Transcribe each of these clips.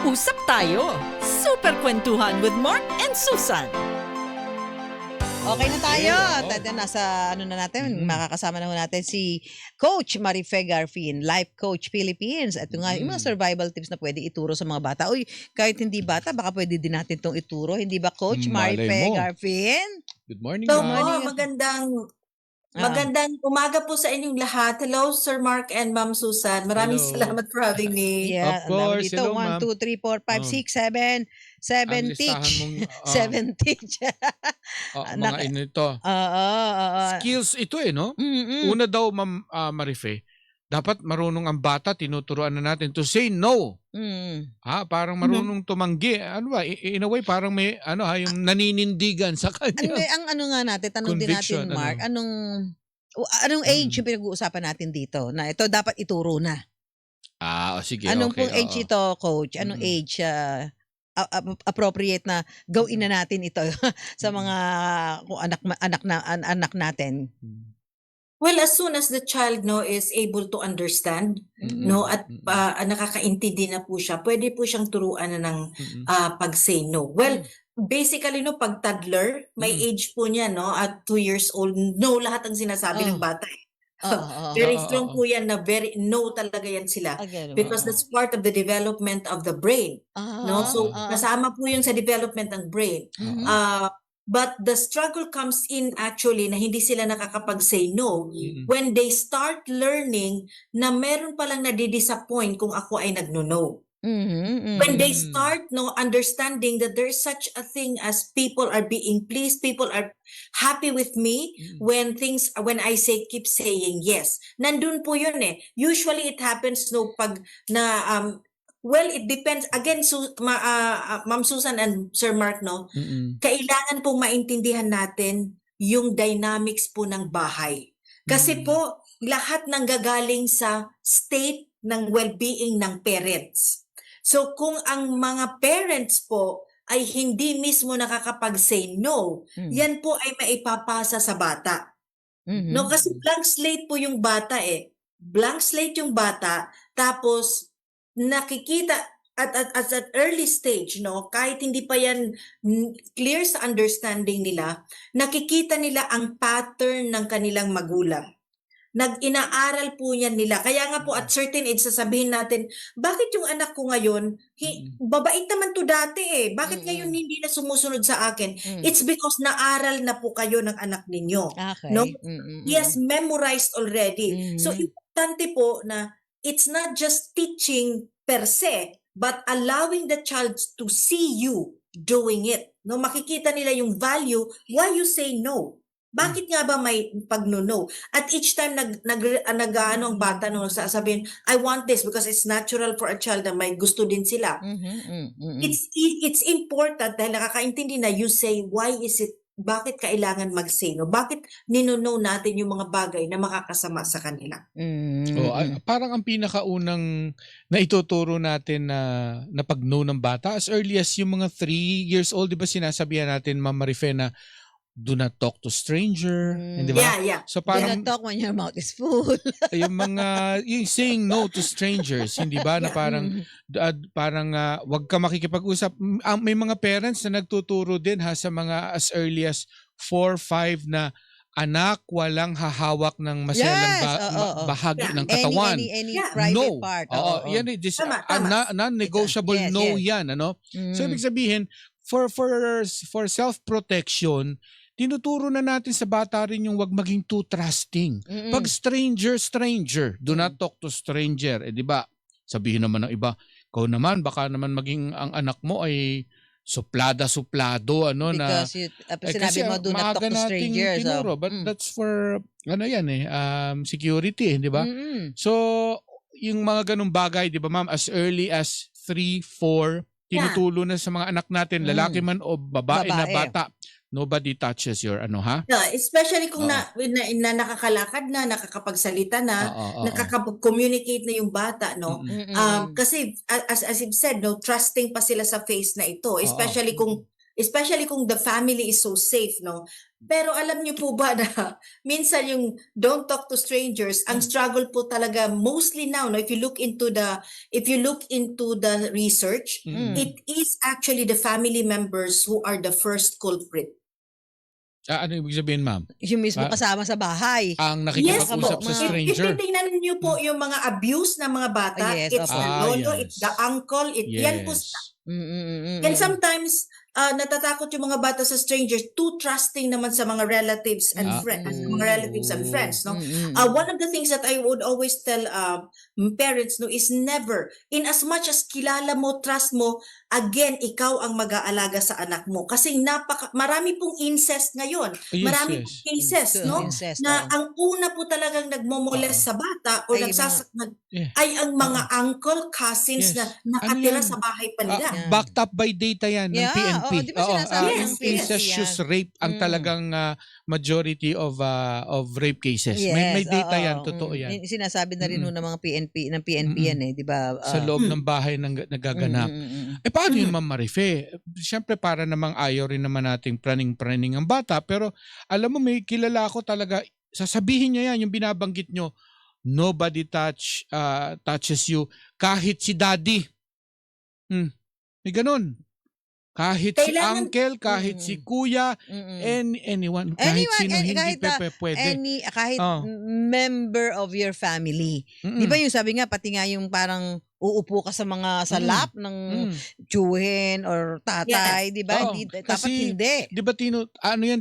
Usap tayo. Super Kwentuhan with Mark and Susan. Okay na tayo. Yeah, Nasa ano na natin, Mhm. makakasama na ho natin si Coach Marife Garfin, Life Coach Philippines. At yung nga, yung mga survival tips na pwede ituro sa mga bata. Uy, kahit hindi bata, baka pwede din natin itong ituro. Hindi ba, Coach Malay Marife mo. Garfin? Good morning, So ma'am. morning. magandang umaga po sa inyong lahat. Hello, Sir Mark and Ma'am Susan. Maraming Hello. salamat for having me. Yeah, Of ang dami course. dito. Hello, 1, ma'am. 2, 3, 4, 5, 6, 7. 7 Ang listahan teach. mong 7 teach. mga ito. Oo. Skills ito no? Mm-mm. Una daw, Ma'am Marife, dapat marunong ang bata, tinuturuan na natin to say no. Mm. Parang marunong tumanggi. Ano ba? In a way, parang may yung naninindigan sa kanya. Ang ano nga natin, tanong din natin, Conviction, Mark, ano? anong age yung pinag-uusapan natin dito na ito dapat ituro na? Sige. Anong okay, pong age oo. ito, Coach? Anong Mm. age appropriate na gawin na natin ito sa mga kung anak natin? Well, as soon as the child is able to understand, Mm. at nakakaintindi na po siya, pwede po siyang turuan na ng Mm-mm. pag-say no. Well, basically pag toddler, may Mm. age po niya at 2 years old, no lahat ang sinasabi ng bata. Oo. Very Oo, strong oo. po yan na very no talaga yan sila. Ganun. Because that's part of the development of the brain. So kasama po yun sa development ng brain. Mhm. But the struggle comes in actually na hindi sila nakakapag-say no Mm-mm. when they start learning na meron palang nadidisappoint kung ako ay nagno-no. Mhm. When they Mm. start understanding that there's such a thing as people are being pleased, people are happy with me when I say keep saying yes. Nandun po yun eh. Usually it happens pag na well, it depends again Ma'am Susan and Sir Mark Mm-mm. kailangan pong maintindihan natin yung dynamics po ng bahay. Kasi po, lahat nanggagaling sa state ng well-being ng parents. So kung ang mga parents po ay hindi mismo nakakapag-say no, yan po ay maipapasa sa bata. Mhm. No, kasi blank slate po yung bata eh. Blank slate yung bata, tapos nakikita at an early stage, kahit hindi pa yan clear sa understanding nila, nakikita nila ang pattern ng kanilang magulang. Inaaral po yan nila. Kaya nga po at certain age sasabihin natin, bakit yung anak ko ngayon, babait naman to dati eh. Bakit ngayon hindi na sumusunod sa akin? It's because naaral na po kayo ng anak ninyo. Okay. No? Yes, memorized already. So importante po na it's not just teaching per se, but allowing the child to see you doing it. No, makikita nila yung value why you say no. Bakit nga ba may pag-no? At each time ang bata sasabihin, I want this because it's natural for a child na may gusto din sila. It's important dahil nakakaintindi na you say why is it, bakit kailangan mag-say no? Bakit nino-no natin yung mga bagay na makakasama sa kanila? Parang ang pinakaunang naituturo natin na pag-no ng bata as early as yung mga 3 years old, di ba sinasabihan natin, Ma'am Marife, na do not talk to stranger, di ba? Yeah. So Do parang not talk when your mouth is full. yung saying no to strangers, hindi ba, na parang wag ka makikipag-usap. May mga parents na nagtuturo din sa mga as early as 4, 5 na anak, walang hahawak ng maselang bahagi ng katawan. Any private Yeah. part. Yan Tama. non-negotiable Yes, no yes. yan, ano? So ibig sabihin, for self-protection, tinuturo na natin sa bata rin yung wag maging too trusting. Pag stranger, do not talk to stranger. Di ba? Sabihin naman ng iba, ikaw naman, baka naman maging ang anak mo ay suplado, Because sinabi mo, do not talk to strangers. Tinuro, but that's for, security, di ba? So, yung mga ganung bagay, di ba ma'am, as early as 3, 4, tinutulo na sa mga anak natin, lalaki man o babae na bata. Nobody touches your Especially kung na nakakalakad na, nakakapagsalita na, nakakapag-communicate na yung bata, kasi as you've said, trusting pa sila sa face na ito. Especially kung especially kung the family is so safe, no? Pero alam niyo po ba na minsan yung don't talk to strangers, ang struggle po talaga mostly now, no, if you look into the research, Mm. it is actually the family members who are the first culprit. Ano ibig sabihin, ma'am? Yung mismo Ah. kasama sa bahay. Ang Yes nakikipag-usap po, sa ma'am. stranger. Titingnan niyo po yung mga abuse ng mga bata, Yes, it's opo. the Ah, lolo, yes. it's the uncle, yan po. Yes. And sometimes, natatakot yung mga bata sa strangers, too trusting naman sa mga relatives and friends, no? One of the things that I would always tell parents, no, is never, in as much as kilala mo, trust mo, again, ikaw ang mag-aalaga sa anak mo. Kasi marami pong incest ngayon. Yes, Marami yes. pong cases, no? Incest, Na oo. ang una po talagang nagmomolest sa bata o Ay, Yeah. ay ang mga uncle, cousins Yes. na nakatira Ano yan? sa bahay pa nila. Yeah. Backed up by data yan ng Yeah, PNP. oo, di ba sinasabi ng PNP Incestuous rape ang Mm. talagang majority of rape cases. May data oo, yan, totoo yan. Sinasabi na rin ho ng mga ng PNP Mm-mm. yan di ba? Sa loob ng bahay nagaganap. Paano yun, Ma'am Marife? Siyempre para namang ayaw rin naman nating praning-praning ang bata, pero alam mo may kilala ako talaga, sasabihin niya yan, yung binabanggit nyo, nobody touches you, kahit si daddy. May ganun. Kahit si Kailangan- uncle, kahit si kuya, anyone, kahit sino hindi kahit, pwede. kahit Oh. member of your family. Di ba yung sabi nga, pati nga yung parang uupo ka sa lap ng tiyuhin or tatay, di ba? Oo, Dapat kasi- hindi. Di ba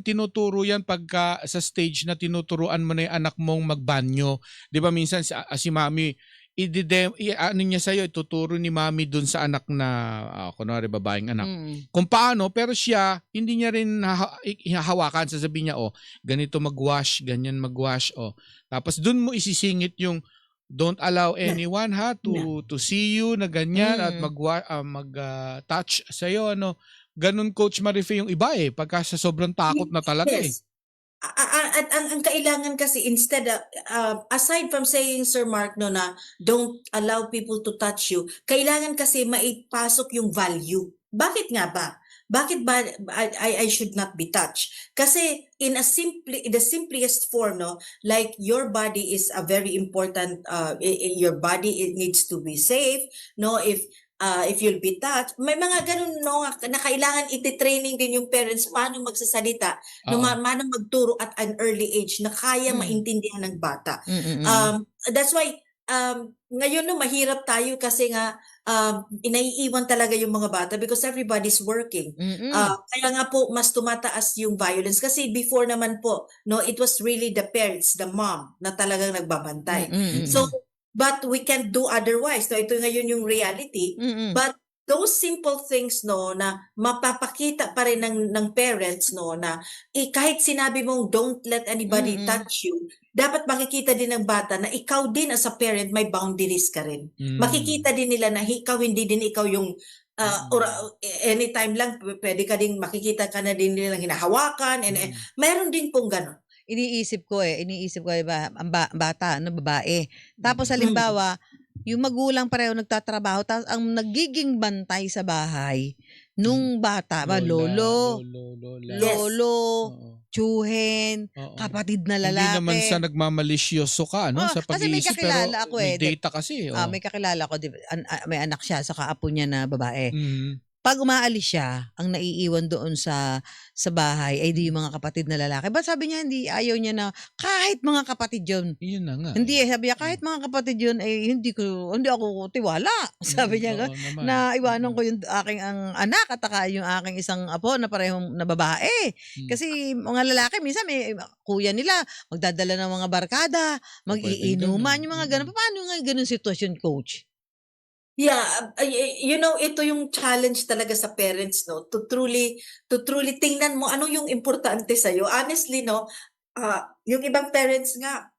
tinuturo yan pagka sa stage na tinuturuan mo na yung anak mong magbanyo. Di ba minsan si mami, ano niya sa'yo, ituturo ni mami dun sa anak na, kunwari babaeng anak. Kung paano, pero siya, hindi niya rin hahawakan, sasabihin niya, ganito mag-wash, ganyan mag-wash, Tapos dun mo isisingit yung, don't allow anyone to see you na ganyan at mag-touch sa'yo, Ganun, Coach Marife, yung iba pagka sa sobrang takot na talaga Yes. At ang kailangan kasi instead aside from saying Sir Mark na don't allow people to touch you, kailangan kasi maipasok yung value. Bakit nga ba? Bakit ba I should not be touched? Kasi in the simplest form, like your body is a very important, your body, it needs to be safe, if you'll be touched, may mga ganun na kailangan iti-training din yung parents paano magsasalita, paano magturo at an early age na kaya maintindihan ng bata. That's why ngayon mahirap tayo kasi nga inaiiwan talaga yung mga bata because everybody's working. Kaya nga po mas tumataas yung violence kasi before naman po, it was really the parents, the mom na talagang nagbabantay. So but we can't do otherwise. Ito ngayon yung reality. But those simple things na mapapakita pa rin ng parents na kahit sinabi mong don't let anybody touch you, dapat makikita din ng bata na ikaw din as a parent may boundaries ka rin. Makikita din nila na ikaw hindi din ikaw yung or anytime lang pwede ka din makikita ka na din nilang hinahawakan and mayroon din pong gano'n. Iniisip ko ba ang bata babae. Tapos halimbawa, yung magulang pareho nagtatrabaho tapos ang nagiging bantay sa bahay nung bata lolo, tiyuhin, kapatid na lalaki. Hindi naman sa nagmamalisyoso ka sa kasi may pag-iisip, kakilala ako may data kasi. may kakilala ko, may anak siya sa kaapo niya na babae. Pag umaalis siya, ang naiiwan doon sa bahay ay di yung mga kapatid na lalaki. Ba't sabi niya ayaw niya na kahit mga kapatid yun. Yun na nga. Hindi sabi niya kahit mga kapatid yun hindi ako tiwala. Sabi niya na iwanan ko yung aking ang anak at saka yung aking isang apo na parehong na babae. Kasi mga lalaki minsan may kuya nila magdadala ng mga barkada, mag-iinuman, yung mga ganun. Paano nga ganun sitwasyon, Coach? Yeah, ito yung challenge talaga sa parents to truly tingnan mo ano yung importante sa iyo. Honestly yung ibang parents nga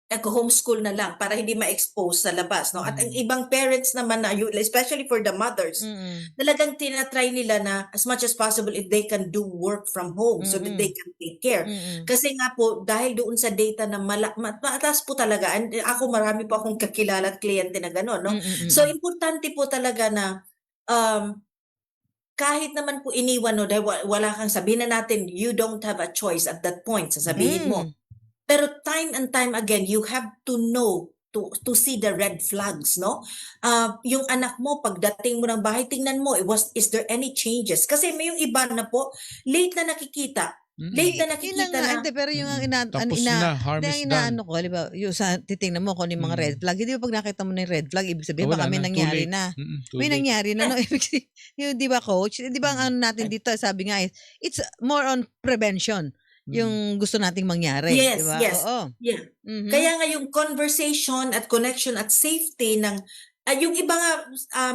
nag-homeschool na lang para hindi ma-expose sa labas at ang ibang parents naman na especially for the mothers talagang tinatry nila na as much as possible if they can do work from home so that they can take care. Kasi nga po dahil doon sa data na mataas po talaga, and ako marami po akong kakilala at kliyente na gano'n So importante po talaga na kahit naman po iniwan, no, dahil wala kang, sabihin na natin, you don't have a choice at that point, sasabihin mo. Pero time and time again, you have to know, to see the red flags, no? Yung anak mo, pagdating mo ng bahay, tingnan mo, is there any changes? Kasi may yung iba na po, late na nakikita. Late na nakikita na. Pero yung Tapos na, harm is done. ko, di ba, yung titingnan mo kung ano yung mga red flag. Hindi ba pag nakita mo na yung red flag, ibig sabihin, Wala baka may na, too nangyari late. na. Too May late. nangyari na, no? Ibig sabihin, yung, di ba, coach? Di ba ang ano natin dito, sabi nga, it's more on prevention. Yung gusto nating mangyari. Yes, di ba? yes. Oo. Yeah. Mhm. Kaya nga yung conversation at connection at safety ng yung iba nga,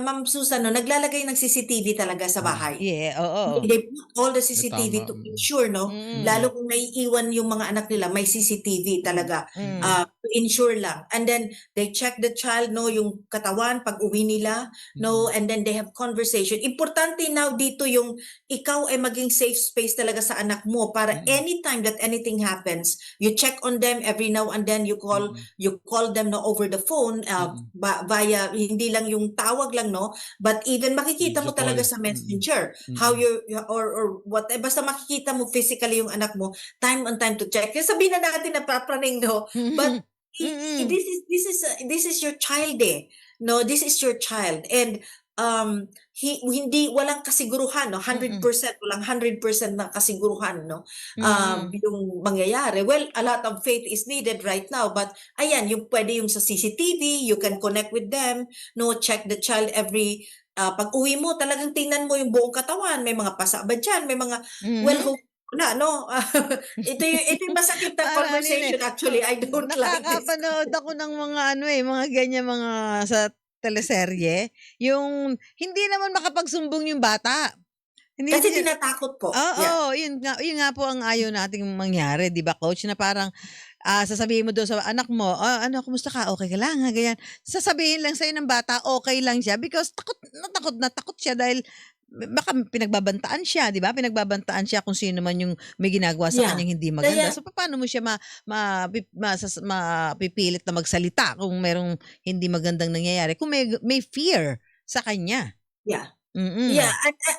Ma'am Susan, no, naglalagay ng CCTV talaga sa bahay. Yeah, oo. They put all the CCTV tama. to ensure, no? Lalo kung naiiwan yung mga anak nila, may CCTV talaga. To ensure lang. And then, they check the child, no? Yung katawan, pag uwi nila, no? And then they have conversation. Importante now dito yung ikaw ay maging safe space talaga sa anak mo para anytime that anything happens, you check on them every now and then, you call them, no, over the phone, via, hindi lang yung tawag lang, no, but even makikita mo Video talaga call. sa messenger how you or whatever, basta makikita mo physically yung anak mo time on time to check. Kasi sabihin na natin na papraning, no, but this is your child, no, this is your child, and hindi walang kasiguruhan, no, 100% walang 100% na kasiguruhan, no, yung mangyayari. Well, a lot of faith is needed right now, but ayan, yung pwede yung sa CCTV, you can connect with them, no, check the child every pag uwi mo, talagang tingnan mo yung buong katawan, may mga pasa ba dyan, may mga wala, no? ito yung masakit na conversation, actually. I don't like this. Nakakapanood ako ng mga mga ganyan, mga sa teleserye, yung hindi naman makapagsumbong yung bata. Hindi Kasi tinatakot po. Oo, yun nga po ang ayaw nating mangyari, 'di ba, coach, na parang sasabihin mo doon sa anak mo, kumusta ka? Okay ka lang, ha? Ganyan. Sasabihin lang sa'yo ng bata, okay lang siya because takot siya dahil baka pinagbabantaan siya, 'di ba? Pinagbabantaan siya kung sino man yung may ginagawa sa kanyang hindi maganda. So paano mo siya mapipilit na magsalita kung merong hindi magandang nangyayari? Kung may fear sa kanya. Yeah. Mm-mm. Yeah,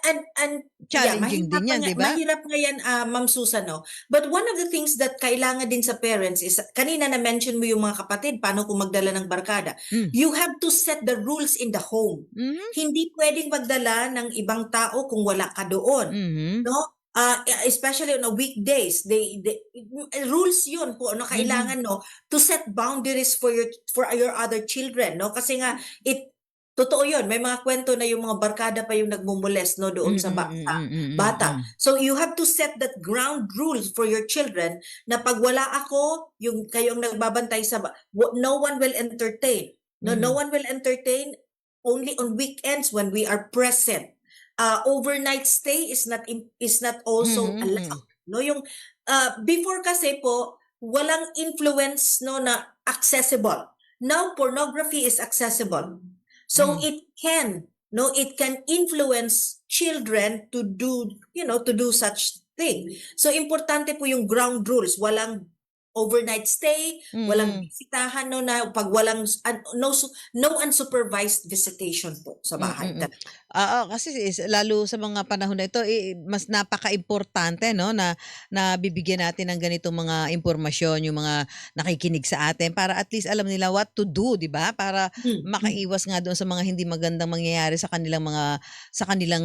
and challenging din yan, di ba? Mahirap nga yan, Ma'am Susan, no? But one of the things that kailangan din sa parents is, kanina na-mention mo yung mga kapatid, paano kung magdala ng barkada. You have to set the rules in the home. Hindi pwedeng magdala ng ibang tao kung wala ka doon. No? Especially on a weekdays, they rules yun po, no, kailangan, no, to set boundaries for your other children, no, kasi nga totoo yun, may mga kwento na yung mga barkada pa yung nagmumules, no, doon sa bata. So you have to set that ground rules for your children na pag wala ako, yung kayo ang nagbabantay no one will entertain. No one will entertain only on weekends when we are present. Overnight stay is not also allowed. No, yung before kasi po walang influence, no, na accessible. Now pornography is accessible. So it can influence children to do such thing. So importante po yung ground rules, walang overnight stay, walang bisitahan, no, na pag walang no unsupervised visitation po sa bahay. Kasi lalo sa mga panahon na ito, mas napaka-importante, no, na bibigyan natin ng ganitong mga impormasyon yung mga nakikinig sa atin para at least alam nila what to do, 'di ba? Para makaiwas nga doon sa mga hindi magandang mangyayari sa kanilang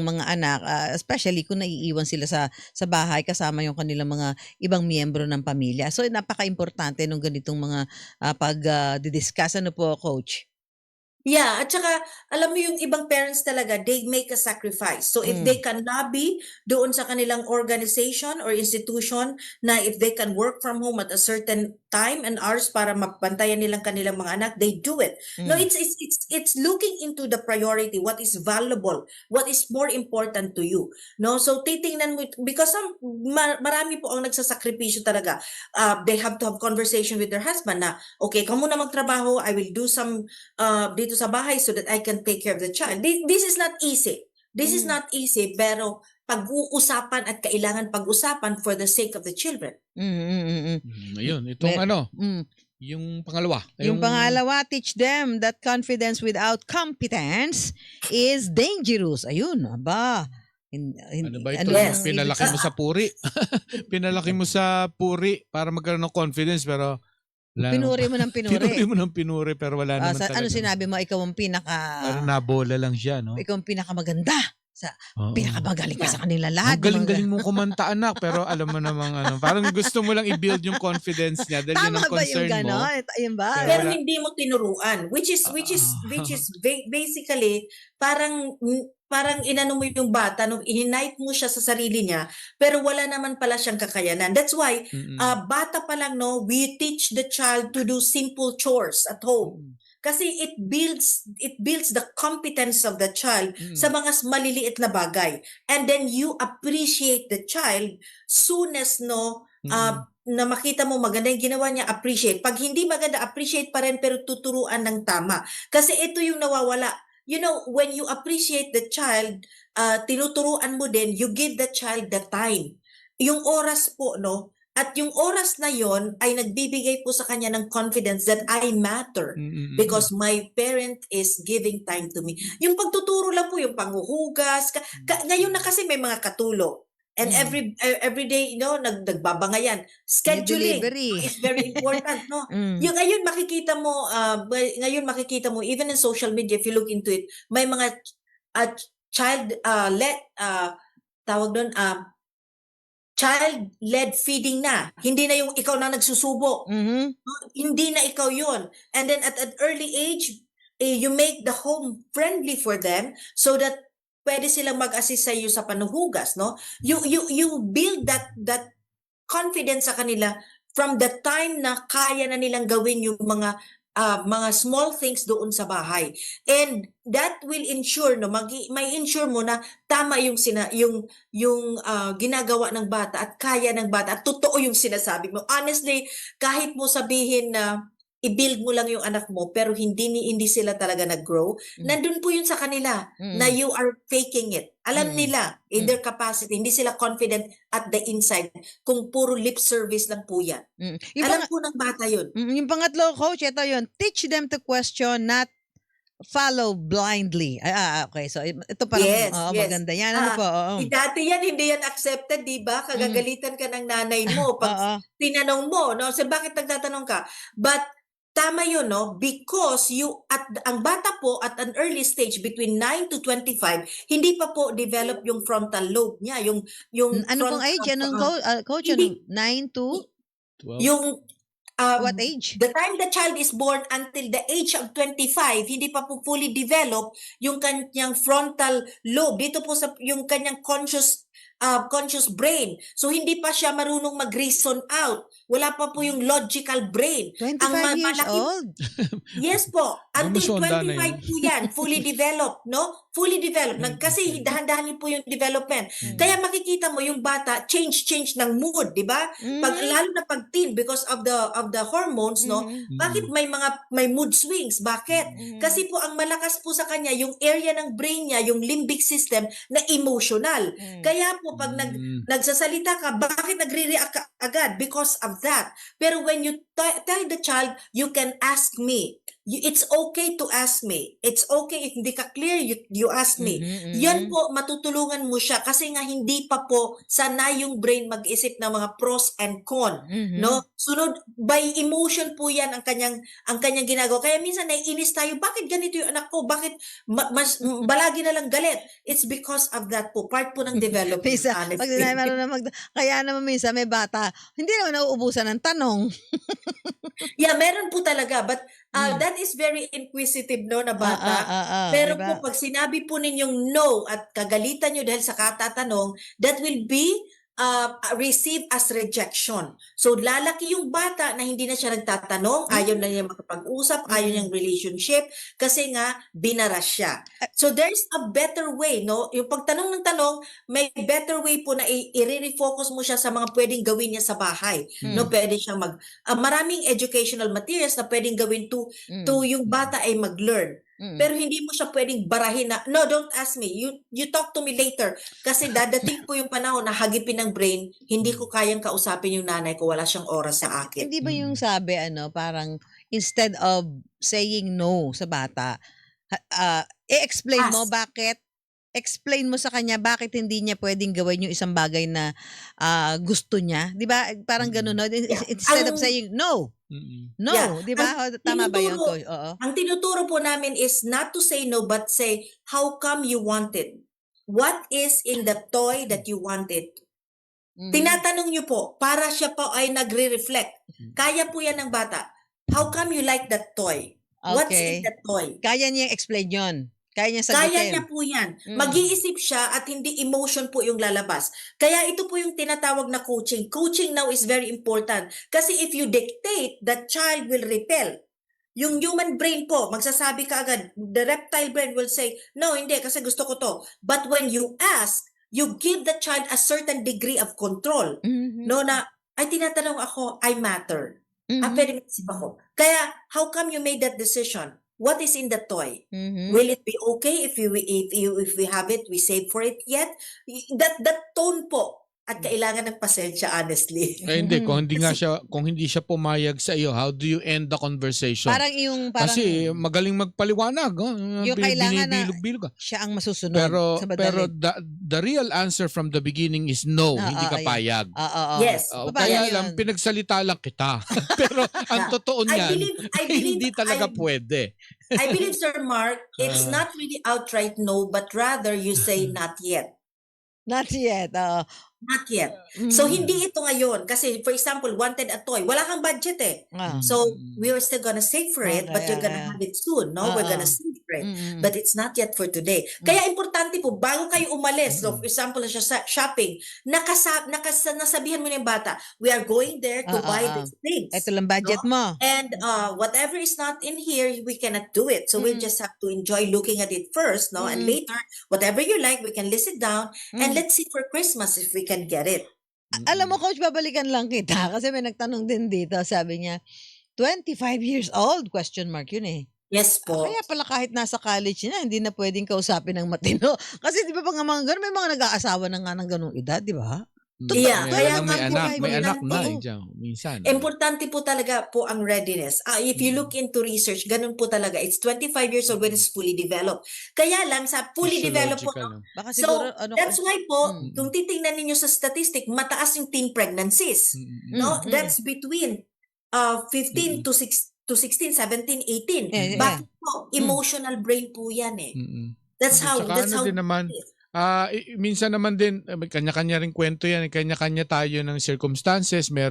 mga anak, especially kung naiiwan sila sa bahay kasama yung kanilang mga ibang miyembro ng pamilya. So napaka-importante nung ganitong mga pag-discuss, ano po, coach? Yeah, at saka alam mo yung ibang parents talaga, they make a sacrifice. So if they can lobby doon sa kanilang organization or institution na if they can work from home at a certain time and hours para mabantayan nilang kanilang mga anak, they do it. No, it's looking into the priority, what is valuable, what is more important to you. No, so titingnan mo, because marami po ang nagsasakripisyo talaga. They have to have conversation with their husband na, okay, ka muna magtrabaho, I will do some dito sa bahay so that I can take care of the child. This is not easy. This is not easy, pero pag-uusapan at kailangan pag-usapan for the sake of the children. Ayun, itong yung pangalawa. Yung pangalawa, teach them that confidence without competence is dangerous. Ayun, aba. Ano ba ito? ano Yes. ang Pinalaki ibig mo sa puri. Pinalaki mo sa puri para magkaroon ng confidence pero wala naman. pinuri mo ng Pinuri pinuri. mo ng pinuri pero wala naman Ano talaga. sinabi mo, ikaw ang Parang nabola lang siya, no? ikaw ang pinakamaganda. Oo. Pinakamagaling ka sa kanila Ang lahat. galing-galing mong kumanta, anak, pero alam mo namang parang gusto mo lang i-build yung confidence niya dahil yun Tama ang ba yung concern mo. gano'n? Ayun ba? Pero wala. hindi mo tinuruan, which is basically parang inano mo yung bata, no, ihinite mo siya sa sarili niya, pero wala naman pala siyang kakayanan. That's why bata pa lang, no, we teach the child to do simple chores at home. Kasi it builds the competence of the child sa mga maliliit na bagay. And then you appreciate the child soon as, no, na makita mo maganda yung ginawa niya, appreciate. Pag hindi maganda, appreciate pa rin pero tuturuan ng tama. Kasi ito yung nawawala. You know, when you appreciate the child, tinuturuan mo din, you give the child the time. Yung oras po, no? At yung oras na yon ay nagbibigay po sa kanya ng confidence that I matter because my parent is giving time to me. Yung pagtuturo lang po, yung panghuhugas. Ngayon na kasi may mga katulong. And every day, you know, nagbabangayan. Scheduling Delivery. is very important, no? Yung ngayon makikita mo even in social media, if you look into it, may mga tawag doon, child-led feeding na. Hindi na yung ikaw na nagsusubo. Hindi na ikaw yun. And then at an early age, you make the home friendly for them so that pwede silang mag-assist sa iyo sa panuhugas, no? You build that confidence sa kanila from the time na kaya na nilang gawin yung mga small things doon sa bahay. And that will ensure, no, may ensure mo na tama yung ginagawa ng bata at kaya ng bata at totoo yung sinasabi mo. Honestly, kahit mo sabihin na i-build mo lang yung anak mo pero hindi sila talaga nag-grow, nandun po yun sa kanila na you are faking it. Alam nila in their capacity, hindi sila confident at the inside kung puro lip service lang po yan. Alam po ng bata yun. Yung pangatlo, coach, ito yun. Teach them to question, not follow blindly. Okay. So, ito parang Yes. maganda yan. Ano po? Dati yan, hindi yan accepted, di ba? Kagagalitan ka ng nanay mo pag tinanong mo, no? So, bakit nagtatanong ka? But, tama yun, no? Because ang bata po at an early stage between 9 to 25, hindi pa po develop yung frontal lobe niya. Ano pong age? Anong coach? Hindi. 9 to? 12. Yung What age? the time the child is born until the age of 25, hindi pa po fully develop yung kanyang frontal lobe. Dito po sa yung kanyang conscious brain. So hindi pa siya marunong mag-reason out. Wala pa po yung logical brain. 25 years old? Yes po. Until Mamusonda na 25 po yan. Fully developed, no? Fully developed. Kasi dahan-dahan po yung development. Kaya makikita mo yung bata, change ng mood, di ba? Lalo na pag teen, because of the hormones, no? Bakit may mood swings? Bakit? Kasi po ang malakas po sa kanya, yung area ng brain niya, yung limbic system na emotional. Kaya po pag nagsasalita ka, bakit nagre-react ka agad? Because of that. Pero when you tell the child, you can ask me. It's okay to ask me. It's okay if hindi ka clear, you ask me. Yan po, matutulungan mo siya kasi nga hindi pa po sanay yung brain mag-isip ng mga pros and con. No? Sunod, by emotion po yan ang kanyang ginagawa. Kaya minsan naiinis tayo, bakit ganito yung anak ko? Bakit mas balagi na lang galit? It's because of that po. Part po ng development. Kaya naman minsan may bata, hindi naman nauubusan ng tanong. Yeah, meron po talaga. But that is very inquisitive, no, na bata. Pero diba? po, pag sinabi po ninyong no at kagalitan nyo dahil sa katatanong, that will be received as rejection. So, lalaki yung bata na hindi na siya nagtatanong, ayaw na niya makapag-usap, ayaw niyang relationship, kasi nga, binaras siya. So, there's a better way, no? Yung pagtanong ng tanong, may better way po na i-refocus mo siya sa mga pwedeng gawin niya sa bahay. No, pwede siyang maraming educational materials na pwedeng gawin to yung bata ay mag-learn. Pero hindi mo siya pwedeng barahin na, no, don't ask me. You talk to me later. Kasi dadating po yung panahon na hagipin ng brain, hindi ko kayang kausapin yung nanay ko, wala siyang oras sa akin. Hindi ba yung sabi, parang instead of saying no sa bata, i-explain mo bakit explain mo sa kanya bakit hindi niya pwedeng gawin yung isang bagay na gusto niya. 'Di ba? Parang gano'n, no? Yeah. Instead of saying, no. Mm-mm. No, Yeah. 'di ba? Tama ba yun, tinuturo- Coach? Oo. Ang tinuturo po namin is not to say no, but say, how come you want it? What is in the toy that you wanted? Mhm. Tinatanong niyo po, para siya po ay nagre-reflect. Kaya po yan ng bata. How come you like that toy? What's in Okay. that toy? Kaya niya explain yun. Kaya niya Kaya sagutin. niya po yan. Mm. Mag-iisip siya at hindi emotion po yung lalabas. Kaya ito po yung tinatawag na coaching. Coaching now is very important. Kasi if you dictate, the child will repel. Yung human brain po, magsasabi ka agad, the reptile brain will say, no, hindi, kasi gusto ko to. But when you ask, you give the child a certain degree of control. Mhm. No, na, ay tinatanong ako, I matter. Mhm. Pwede mag-isip ako. Kaya, how come you made that decision? What is in the toy? Mhm. Will it be okay if we have it, we save for it yet? That tone po at kailangan ng pasensya, honestly. Hindi, kung hindi siya pumayag sa iyo, how do you end the conversation? Parang Kasi magaling magpaliwanag, Yung kailangan na- binibilog-bilog ka. siya ang masusunod sa Pero madali. the real answer from the beginning is no, hindi ka ayan. payag. Yes. Paano Kaya yun? lang pinagsalita lang kita. Pero ang totoo niyan, I believe, hindi talaga pwede. I believe, Sir Mark, it's Ah. not really outright no, but rather you say not yet. Not yet. Not yet. Mhm. So, hindi ito ngayon. Kasi, for example, wanted a toy. Wala kang budget eh. Ah. So, we are still gonna save for it, but you're gonna Okay. have it soon, no? We're gonna Oo. save for it. Mhm. But it's not yet for today. Kaya importante po, bago kayo umalis, so for example, sa shopping, nasabihan mo na yung bata, we are going there to buy these things. Ito lang budget mo. And whatever is not in here, we cannot do it. So we Mm. just have to enjoy looking at it first, no? And Mm. later, whatever you like, we can list it down and Mm. let's see for Christmas if we can get it. Alam mo, Coach, babalikan lang kita kasi may nagtanong din dito. Sabi niya, 25 years old? Question mark yun eh. Yes po. Kaya pala kahit nasa college na, hindi na pwedeng kausapin ng matino. Kasi di ba pag mga ganun, may mga nag-aasawa na nga ng ganung edad, di ba? Yeah, Kaya kaya may nga po, anak, may anak na importante. diyan minsan. Importante po talaga po ang readiness. If you look into research, ganun po talaga. It's 25 years old when it's fully developed. Kaya lang sa fully developed po, Physiological. Baka so siguro, that's why po, Mm. kung titingnan ninyo sa statistic, mataas yung teen pregnancies. No, Mm. that's between 15 to 16, 17, 18. Yeah. Bakit po? Emotional brain po yan eh. That's how Tsaka din naman, minsan naman din, may kanya-kanya rin kwento yan, kanya-kanya tayo ng circumstances, may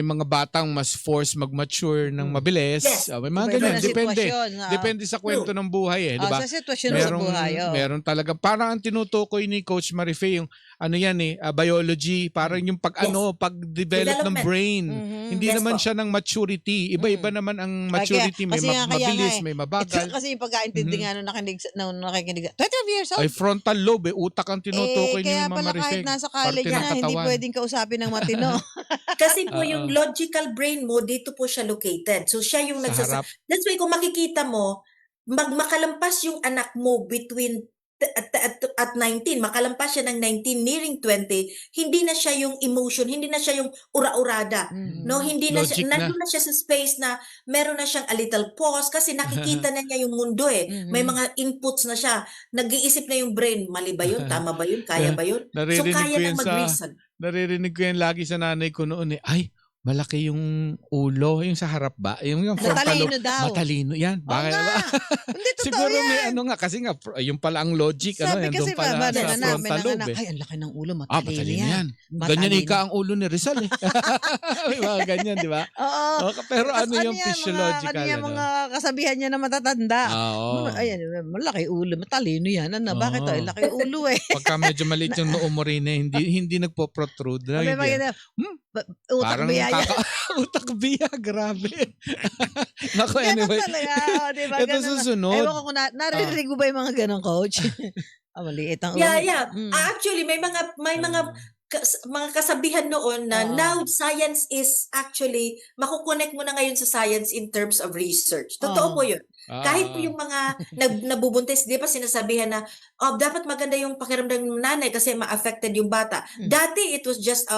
mga batang mas forced mag-mature ng mabilis. Yes. May mga Iba-iba ganyan, na depende. sitwasyon, Depende sa kwento ng buhay di ba? sa sitwasyon sa buhay. Meron talaga, parang ang tinutukoy ni Coach Marife, yung ano yan biology, parang yung pag-develop ng Development. brain. Hindi Yes naman po. siya ng maturity. Iba-iba naman ang maturity. May kasi nga kaya mabilis, nga may Ito mabagal. kasi yung pagkaintindi nga nung nakikinig. 25 years old? Ay, frontal lobe, utak ang tinutukoy ni kaya Mama pala kahit Maricel. nasa Parte college ng na, hindi katawan. pwedeng kausapin ng matino. Kasi po yung logical brain mo, dito po siya located. So siya yung Sa harap. That's why kung makikita mo, makalampas yung anak mo between at 19, makalampas siya ng 19 nearing 20, hindi na siya yung emotion, hindi na siya yung ura-urada. No, hindi na Logic siya, na. nandun na siya sa space na meron na siyang a little pause kasi nakikita na niya yung mundo eh. May mga inputs na siya. Nag-iisip na yung brain, mali ba yun? Tama ba yun? Kaya ba yun? So Naririnig kaya ko nang yan mag-reason. Naririnig ko yan lagi sa nanay ko noon ay, malaki yung ulo, yung sa harap ba? Yung frontal Matalino lobe. daw. Matalino yan. Oo Bakit nga. ba? Hindi, totoo Siguro may yan. kasi nga, yung pala ang logic, Sabi yan kasi doon pala may sa nanganak, frontal lobe. ay, ang laki ng ulo, Matalino matalino yan. yan. Ganyan ika ang ulo ni Rizal eh. May mga ganyan, di ba? Oo. Pero Tas ano yung yan, physiological? mga kasabihan niya na matatanda. Oo. Ayan, malaki ulo, matalino yan. Ano, bakit Oo. ay laki ulo eh. Pagka medyo maliit yung noo mo rin hindi nagpo-protrude. May mga utak Parang biyaya. utak biya, grabe. Nako, Ganun anyway. talaga. Diba? Ito Ganun na. susunod. Ewan ko kung naririnig mo ba yung mga ganun, Coach? Maliit ang ulo. Yeah. Mm. Actually, may mga mga kasabihan noon na now science is actually, makukonect mo na ngayon sa science in terms of research. Totoo po yun. Kahit po yung mga nabubuntis, di ba sinasabihan na, dapat maganda yung pakiramdam ng nanay kasi ma-affected yung bata. Dati, it was just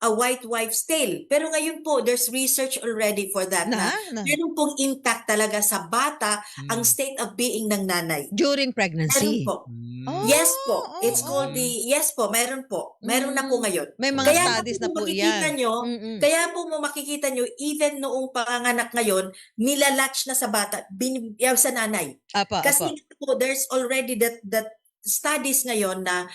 a white wives tale. Pero ngayon po, there's research already for that na meron pong impact talaga sa bata ang state of being ng nanay. During Meron pregnancy. po. Oh, Yes po. It's oh, called yes po, meron po. Meron na po ngayon. May mga Kaya studies na po makikita yan. nyo, Mm-mm. kaya po makikita nyo, even noong panganganak ngayon, nilalatch na sa bata, sa nanay. Apa, Kasi apa. po, there's already that studies ngayon na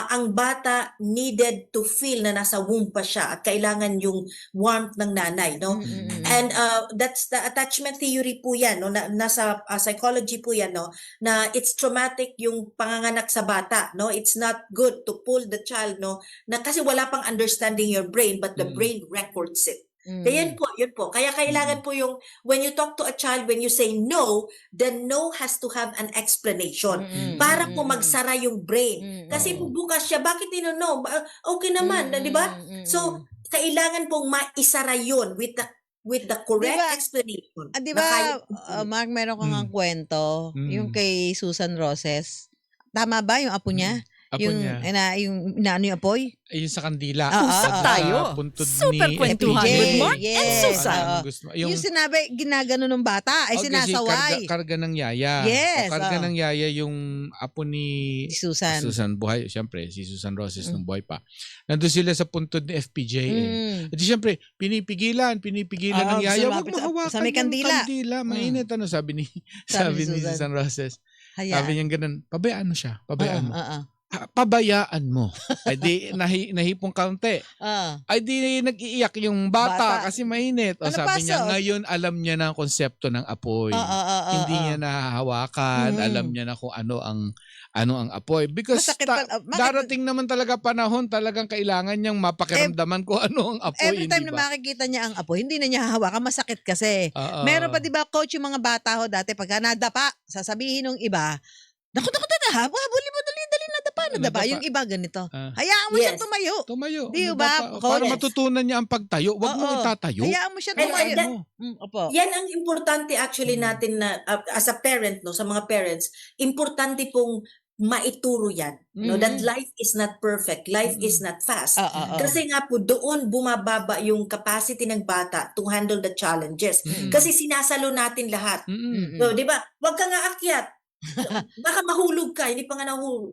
ang bata needed to feel na nasa womb pa siya at kailangan yung warmth ng nanay, no? Mm-mm. And that's the attachment theory po yan, no? Nasa psychology po yan, no? Na it's traumatic yung panganganak sa bata, no? It's not good to pull the child, no? Na kasi wala pang understanding your brain, but the brain records it. Kaya yun po. Kaya kailangan po yung, when you talk to a child, when you say no, then no has to have an explanation. Para po magsara yung brain. Kasi po bukas siya, bakit no? Okay naman, di ba? So, kailangan pong maisara yun with the correct Diba, explanation. Di na ba, kaya Mark, meron kang ang kwento, yung kay Susan Roses. Tama ba yung apo niya? Apo yung, niya. yung inaano yung apoy? Yung sa kandila. Usap Sa tayo. puntod Super ni kwentuhan FPJ. with Mark and Yes. Susan. Oo. Gusto, Yung sinabi, ginagano ng bata, ay kasi sinasaway. karga ng yaya. Yes, Karga oo. ng yaya yung apo ni Si Susan. Susan Buhay. Siyempre, si Susan Roses nung buhay pa. Nandun sila sa puntod ni FPJ. At siyempre, pinipigilan Oo, ng yaya. Huwag gusto mo hawakan sa may yung kandila. Mainit. Ano sabi ni Sabi sabi ni Susan. Susan Roses. Hayaan. Sabi niya ganun, pabayaan mo siya. Pabayaan mo. Oo. Pabayaan mo. Ay di nahipong kaunti. Ay di nag-iiyak yung bata, Bata. kasi mainit. O Ano sabi niya, paso? ngayon alam niya na ang konsepto ng apoy. Hindi niya nahahawakan, alam niya na kung ano ang apoy. Because Masakit bakit- darating naman talaga panahon, talagang kailangan niyang mapakiramdaman kung ano ang apoy. Every time hindi na ba? makikita niya ang apoy, hindi na niya hahawakan, masakit kasi. Oo. Meron pa 'di ba coach yung mga bata ho dati pagka nadapa, sasabihin ng iba, naku na habulin mo dali nadapa. Nadapa. Yung iba ganito. Ah. Hayaan mo Yes. siyang tumayo. Tumayo. Di Ano ba, para Coach? matutunan niya ang pagtayo. Huwag mo Oo. itatayo. Hayaan mo siyang And tumayo. that- Opo. Yan ang importante actually natin na as a parent, no, sa mga parents, importante pong maituro yan. No, that life is not perfect. Life is not fast. Kasi nga po doon bumababa yung capacity ng bata to handle the challenges. Kasi sinasalo natin lahat. So, 'di ba? Huwag ka nga akyat. Baka mahulog ka, hindi pa nga nahulog.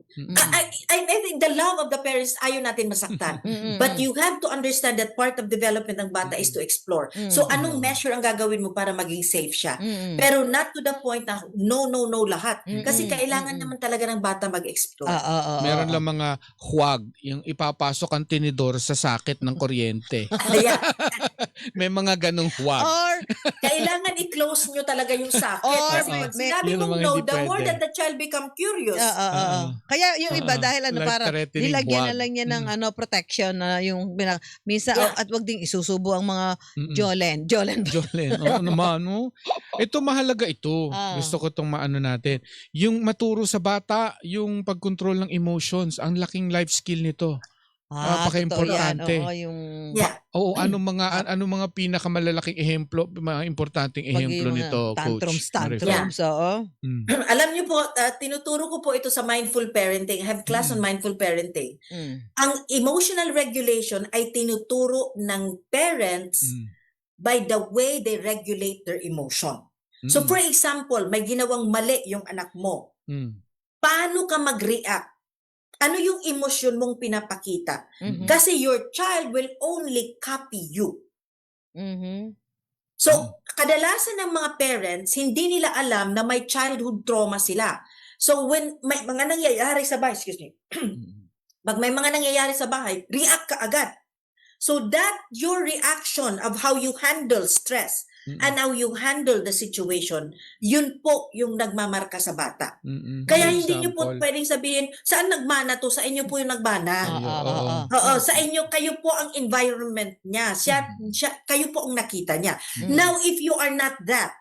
I think the love of the parents, ayaw natin masaktan. But you have to understand that part of development ng bata is to explore. So anong measure ang gagawin mo para maging safe siya? Pero not to the point na no lahat. Kasi kailangan naman talaga ng bata mag-explore. Meron lang mga huwag, yung ipapasok ang tinidor sa sakit ng kuryente. Ayan. May mga ganong huwag. Or Kailangan i-close nyo talaga yung socket. Or Kasi pag sinabi yun ang mong mga no, hindi the more pwede. that the child become curious. Kaya yung iba dahil para Life-threatening nilagyan na huwag. lang niya ng protection na yung minsan Yeah. at wag ding isusubo ang mga Jolen. Jolene, oo naman. No? Ito mahalaga ito. Gusto ko itong maano natin. Yung maturo sa bata, yung pag-control ng emotions, ang laking life skill nito. Napaka-importante. Oo, yung Yeah. Oo, anong mga pinakamalalaking ehemplo, mga importanteng ehemplo nito, coach? tantrums, oo. Alam niyo po, tinuturo ko po ito sa mindful parenting. I have class on mindful parenting. Ang emotional regulation ay tinuturo ng parents by the way they regulate their emotion. So for example, may ginawang mali yung anak mo. Paano ka mag-react? Ano yung emosyon mong pinapakita? Kasi your child will only copy you. So, kadalasan ng mga parents, hindi nila alam na may childhood trauma sila. So, when may mga nangyayari sa bahay, pag may mga nangyayari sa bahay, react ka agad. So, that your reaction of how you handle stress and how you handle the situation, yun po yung nagmamarka sa bata. Kaya hindi nyo po pwedeng sabihin, saan nagmana to? Sa inyo po yung nagbana. Oo, sa inyo, kayo po ang environment niya. Kayo po ang nakita niya. Now, if you are not that,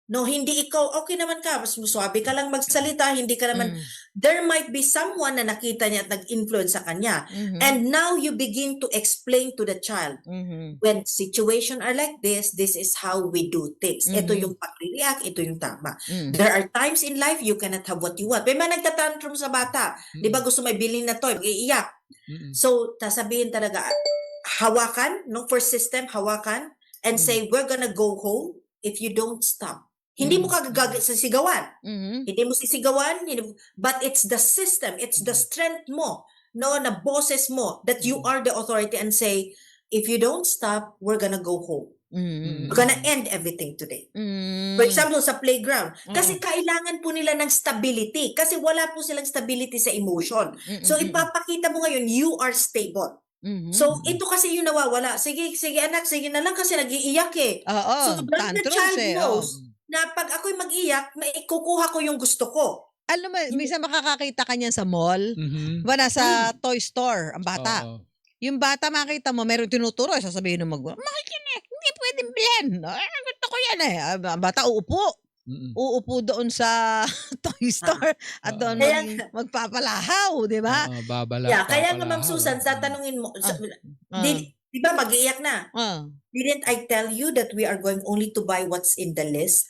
no, hindi ikaw, okay naman ka, mas muswabe ka lang magsalita, hindi ka naman, there might be someone na nakita niya at nag-influence sa kanya. And now you begin to explain to the child, when situation are like this is how we do things. Ito yung pag-react, ito yung tama. There are times in life you cannot have what you want. May mga nagtatantrum sa bata. Di ba gusto may bilhin na toy, mag-iiyak. So, sasabihin talaga, hawakan, no, first system, hawakan, and say, we're gonna go home if you don't stop. Hindi mo sisigawan. Hindi mo sisigawan, but it's the system, it's the strength mo, no, na boses mo, that you are the authority and say, if you don't stop, we're gonna go home. We're gonna end everything today. For example, sa playground. Kasi kailangan po nila ng stability. Kasi wala po silang stability sa emotion. So, ipapakita mo ngayon, you are stable. So, ito kasi yung nawawala. Sige anak, sige na lang kasi nag-iiyak eh. So, when the child knows na pag ako'y mag-iyak, maikukuha ko yung gusto ko. Alam mo, minsan makakakita ka niyan sa mall. Diba, nasa toy store, ang bata. Yung bata, makita mo, meron tinuturo, sasabihin ng magulang, makikinig, hindi pwedeng bilhin. Gusto ko yan eh. Ang bata, uupo. Uupo doon sa toy store at doon magpapalahaw, di ba? Kaya nga, Ma'am Susan, tatanungin mo, di ba mag-iiyak na? Didn't I tell you that we are going only to buy what's in the list?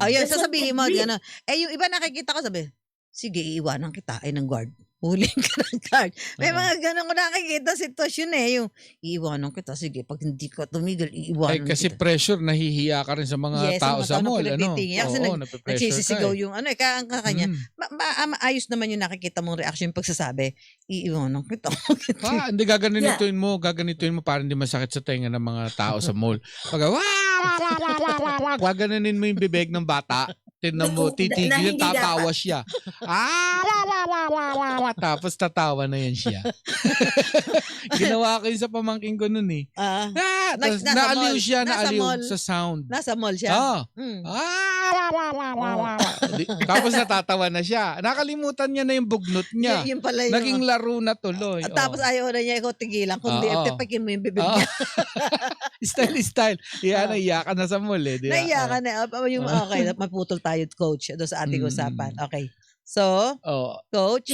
Ayun, sasabihin mo, gano'n. Yung iba nakikita ko, sabi, sige, iiwanan kita ay ng guard. Huling ka ng guard. May mga ganun ko nakikita sitwasyon eh. Yung iiwanan kita, sige, pag hindi ka tumigil, iiwanan kasi kita. pressure, nahihiya ka rin sa mga tao sa mall. Kasi nagsisisigaw yung kaya ang kakanya. Ayos naman yung nakikita mong reaction yung pagsasabi, iiwanan kita. Hindi gaganituin mo para hindi masakit sa tenga ng mga tao sa mall. Pag gaganunin mo yung bibig ng bata, tignan mo, titigil, tatawa siya. Tapos tatawa na yan siya. Ginawa ko yun sa pamangking ko nun eh. Naaliw siya, sa sound. Nasa mall siya? Tapos natatawa na siya. Nakalimutan niya na yung bugnot niya. Yun pala yun. Naging laro na tuloy. Tapos ayaw na niya ikaw tigilan, kundi tipakin mo yung bibig niya. Style. Naiyakan na sa mall eh. Naiyakan na. Okay, maputol tayo, coach, doon sa ating usapan. Okay. So, coach?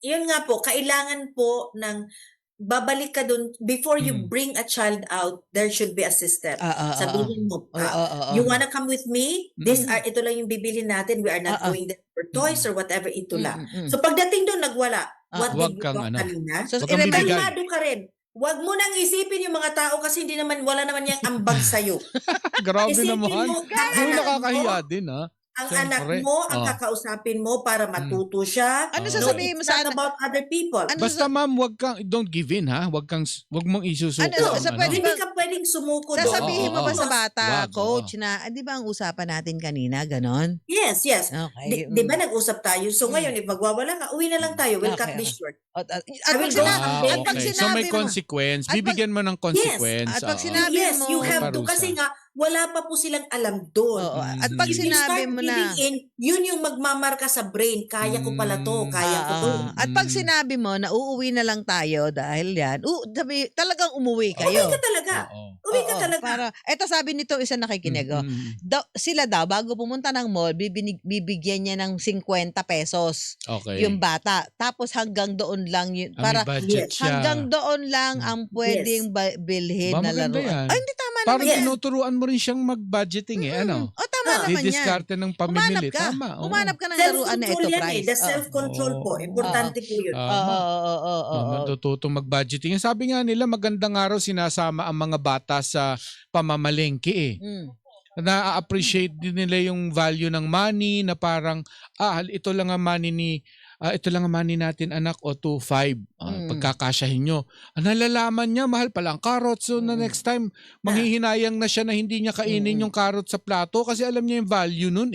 Yun nga po, kailangan po ng babalik ka dun, before you bring a child out, there should be a system. Sabihin mo, you wanna come with me? Ito lang yung bibilhin natin. We are not going there for toys or whatever, ito lang. So pagdating doon, nagwala. What did you talk kanina? So, Kalmado ka rin. Huwag mo nang isipin yung mga tao kasi wala naman yung ambag sa'yo. Grabe Isipin naman. mo, Nakakahiya din ang Siyempre. anak mo, ang kakausapin mo para matuto siya. Ano sasabihin mo It's sa not anak? about other people. Basta ma'am, don't give in ha. Wag mong isusuko. Hindi ka pwedeng sumuko doon. Sasabihin mo ba sa bata, Wag, coach, na, di ba ang usapan natin kanina, ganon? Yes. Okay. Di ba nag-usap tayo? So ngayon, if magwawala ka, uwi na lang tayo. We'll cut this short. At will pag go sinabi, So may consequence. Bibigyan mo ng consequence. At pag sinabi Yes, mo, you have to. parusa. Kasi nga, wala pa po silang alam doon. At pag If you sinabi start mo na, giving in, yun yung magmamarka sa brain. Kaya ko pala to, kaya ko to. At pag sinabi mo na uuwi na lang tayo dahil yan, talagang umuwi kayo. Uwi ka talaga. Uwi ka talaga. Eto sabi nito isa nakikinig. Sila daw, bago pumunta ng mall, bibigyan niya ng 50 pesos Okay. yung bata. Tapos hanggang doon lang yun. Para may budget siya. hanggang doon lang ang pwedeng bilhin na Maganda laro. yan. Ay, hindi tama Parang naman yan. tinuturuan mo rin siyang mag-budgeting Tama naman yan. Didiskarte ng pamimili. Umanap ka. Tama. Umanap ka ng laruan na Self-control yan enterprise. The self-control po. Importante po yun. Matututong mag-budgeting. Sabi nga nila, magandang araw sinasama ang mga bata sa pamamalengke Na-appreciate din nila yung value ng money na parang, ito lang ang money natin anak o 2.5 pagkakasyahin nyo. Nalalaman niya, mahal pala ang carrots. So na next time, manghihinayang na siya na hindi niya kainin yung carrot sa plato kasi alam niya yung value nun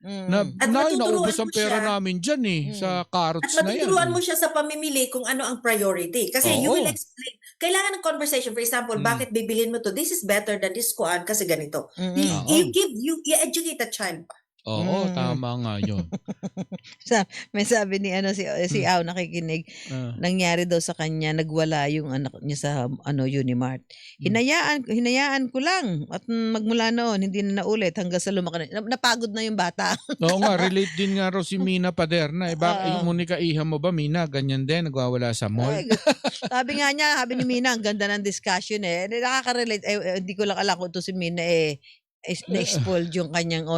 At matuturuan naubos ang mo pera siya. namin dyan sa carrots At na yan. matuturuan mo siya sa pamimili kung ano ang priority. Kasi you will explain. Kailangan ng conversation. For example, bakit bibilin mo to? This is better than this kuan kasi ganito. You educate a child. Oo, tama nga yun. May sabi ni si Au nakikinig, nangyari daw sa kanya, nagwala yung anak niya sa Unimart. Hinayaan ko lang at magmula noon hindi na naulit hanggang sa lumaki na. Napagod na yung bata. Oo nga, relate din nga raw si Mina Paderna. Yung Monica Iha mo ba, Mina, ganyan din, nagwawala sa mall? Sabi ni Mina, ang ganda ng discussion Nakaka-relate. Hindi ko lang alam kung ito si Mina na-spoiled yung kanyang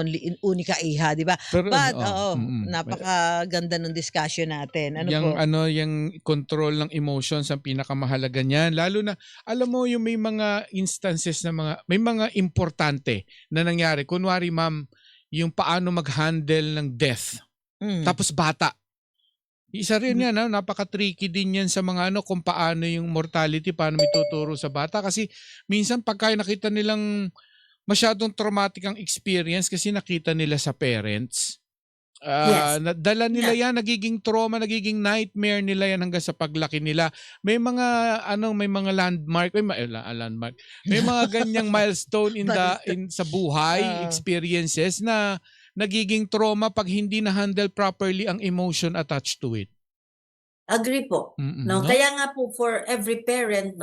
unika iha, di ba? Pero But, oo, napakaganda ng discussion natin. Ano po? yung control ng emotions ang pinakamahalaga niyan. Lalo na, alam mo yung may mga instances na may mga importante na nangyari. Kunwari, ma'am, yung paano mag-handle ng death. Tapos bata. Isa rin yan, napaka-tricky din yan sa mga kung paano yung mortality, paano may tuturo sa bata. Kasi minsan pagka nakita nilang masyadong traumatic ang experience kasi nakita nila sa parents. Yes. Dala nila yan, nagiging trauma, nagiging nightmare nila yan hanggang sa paglaki nila. May mga may mga landmark, landmark. May mga ganyang milestone sa buhay experiences na nagiging trauma pag hindi na handle properly ang emotion attached to it. Agree po. No? Kaya nga po for every parent,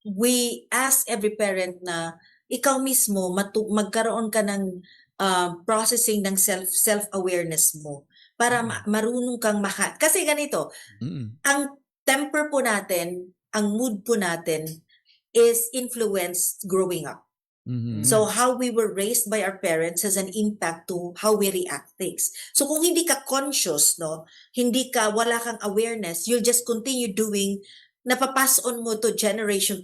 we ask every parent na ikaw mismo magkaroon ka ng processing ng self-awareness mo para marunong kang kasi ganito, ang temper po natin, ang mood po natin is influenced growing up. So how we were raised by our parents has an impact to how we react things. So kung hindi ka conscious, wala kang awareness, you'll just continue doing, napapass on mo to generation.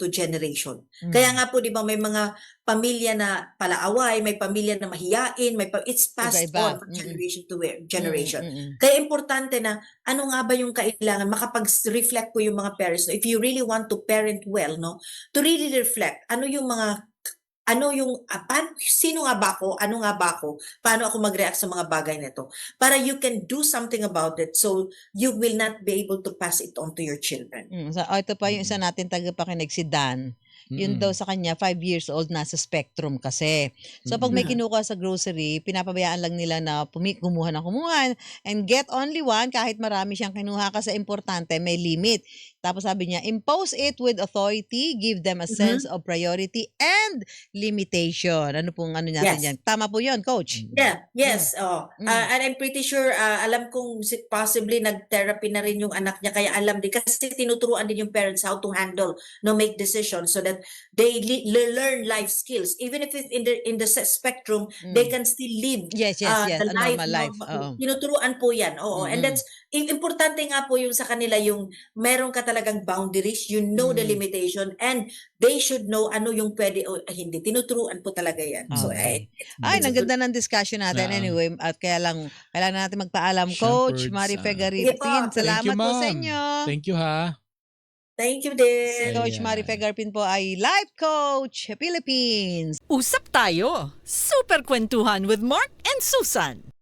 Kaya nga po, di ba, may mga pamilya na palaaway, may pamilya na mahiyain, it's passed on from generation to generation. Kaya importante na ano nga ba yung kailangan, makapag-reflect po yung mga parents. If you really want to parent well, to really reflect, sino nga ba ako? Ano nga ba ako? Paano ako mag-react sa mga bagay nito? Para you can do something about it so you will not be able to pass it on to your children. Ito pa yung isa natin tagapakinig, si Dan. Yun daw sa kanya, 5 years old, nasa spectrum kasi. So pag may kinukuha sa grocery, pinapabayaan lang nila na kumuha and get only one kahit marami siyang kinuha kasi importante, may limit. Tapos sabi niya, impose it with authority, give them a sense of priority and limitation. Ano pong natin yan? Tama po yun, Coach? Yeah, yes. And I'm pretty sure, alam kong possibly nag-therapy na rin yung anak niya, kaya alam din, kasi tinuturuan din yung parents how to handle, make decisions so that they learn life skills. Even if it's in the spectrum, they can still live the life. Tinuturuan po yan. And that's, importante nga po yung sa kanila, yung meron ka talagang boundaries, you know the limitation, and they should know ano yung pwede o hindi. Tinuturuan po talaga yan. So, naganda ng discussion natin anyway. At kailangan natin magpaalam. Coach Marife Garipin, salamat po sa inyo. Thank you, ha. Thank you din. Coach Marife Garipin po ay Life Coach Philippines. Usap tayo. Super Kwentuhan with Mark and Susan.